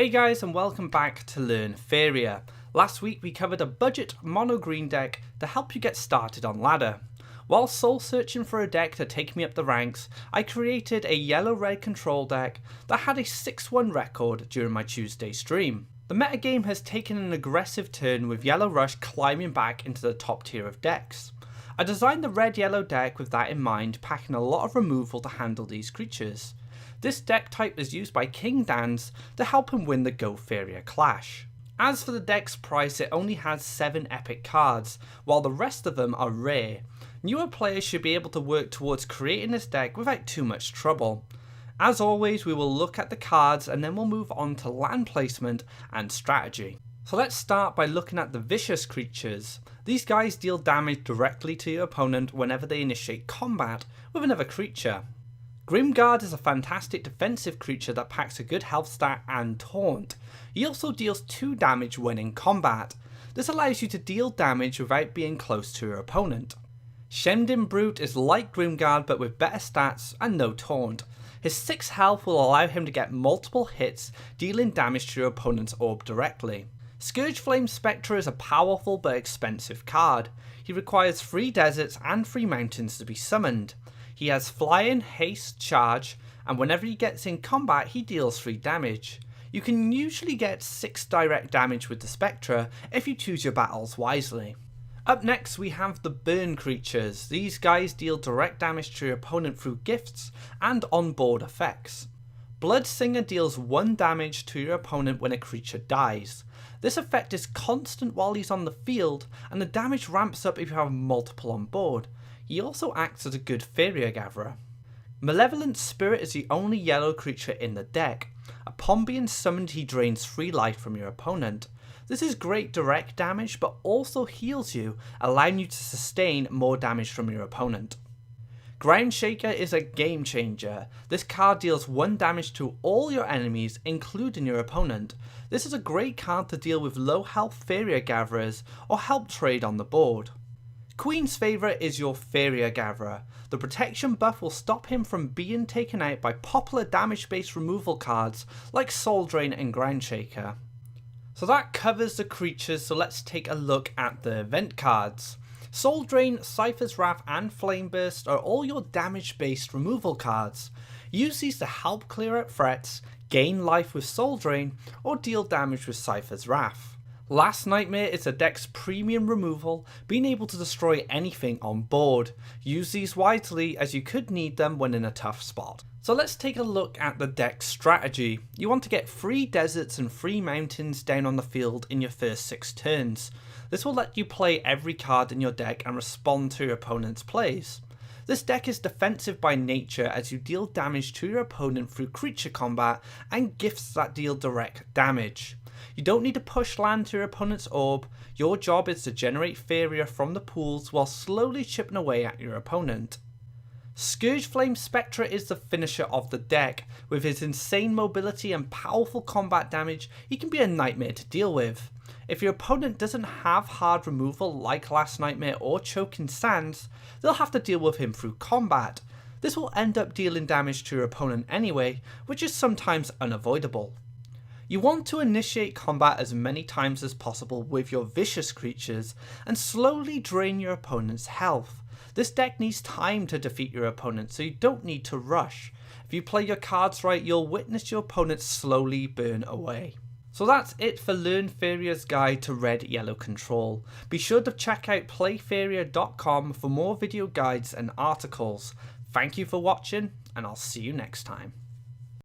Hey guys, and welcome back to Learn Faeria. Last week we covered a budget mono green deck to help you get started on ladder. While soul searching for a deck to take me up the ranks, I created a yellow-red control deck that had a 6-1 record during my Tuesday stream. The metagame has taken an aggressive turn with Yellow Rush climbing back into the top tier of decks. I designed the red-yellow deck with that in mind, packing a lot of removal to handle these creatures. This deck type is used by King Dans to help him win the Go Faeria clash. As for the deck's price, it only has 7 epic cards, while the rest of them are rare. Newer players should be able to work towards creating this deck without too much trouble. As always, we will look at the cards and then we'll move on to land placement and strategy. So let's start by looking at the vicious creatures. These guys deal damage directly to your opponent whenever they initiate combat with another creature. Grimguard is a fantastic defensive creature that packs a good health stat and taunt. He also deals 2 damage when in combat. This allows you to deal damage without being close to your opponent. Shemdin Brute is like Grimguard but with better stats and no taunt. His 6 health will allow him to get multiple hits, dealing damage to your opponent's orb directly. Scourgeflame Spectral is a powerful but expensive card. He requires 3 deserts and 3 mountains to be summoned. He has flying, haste, charge, and whenever he gets in combat he deals 3 damage. You can usually get 6 direct damage with the Spectra if you choose your battles wisely. Up next we have the burn creatures. These guys deal direct damage to your opponent through gifts and on-board effects. Bloodsinger deals 1 damage to your opponent when a creature dies. This effect is constant while he's on the field, and the damage ramps up if you have multiple on board. He also acts as a good Faeria gatherer. Malevolent Spirit is the only yellow creature in the deck. Upon being summoned he drains 3 life from your opponent. This is great direct damage but also heals you, allowing you to sustain more damage from your opponent. Groundshaker is a game changer. This card deals 1 damage to all your enemies, including your opponent. This is a great card to deal with low health Faeria gatherers or help trade on the board. Queen's Favourite is your Faeria gatherer. The protection buff will stop him from being taken out by popular damage based removal cards like Soul Drain and Groundshaker. So that covers the creatures, so let's take a look at the event cards. Soul Drain, Cypher's Wrath and Flame Burst are all your damage based removal cards. Use these to help clear out threats, gain life with Soul Drain, or deal damage with Cypher's Wrath. Last Nightmare is the deck's premium removal, being able to destroy anything on board. Use these wisely as you could need them when in a tough spot. So let's take a look at the deck's strategy. You want to get 3 deserts and 3 mountains down on the field in your first 6 turns. This will let you play every card in your deck and respond to your opponent's plays. This deck is defensive by nature as you deal damage to your opponent through creature combat and gifts that deal direct damage. You don't need to push land to your opponent's orb. Your job is to generate Faeria from the pools while slowly chipping away at your opponent. Scourgeflame Spectra is the finisher of the deck. With his insane mobility and powerful combat damage, he can be a nightmare to deal with. If your opponent doesn't have hard removal like Last Nightmare or Choking Sands, they'll have to deal with him through combat. This will end up dealing damage to your opponent anyway, which is sometimes unavoidable. You want to initiate combat as many times as possible with your vicious creatures and slowly drain your opponent's health. This deck needs time to defeat your opponent, so you don't need to rush. If you play your cards right, you'll witness your opponent slowly burn away. So that's it for Learn Faeria's guide to red-yellow control. Be sure to check out playfaeria.com for more video guides and articles. Thank you for watching, and I'll see you next time.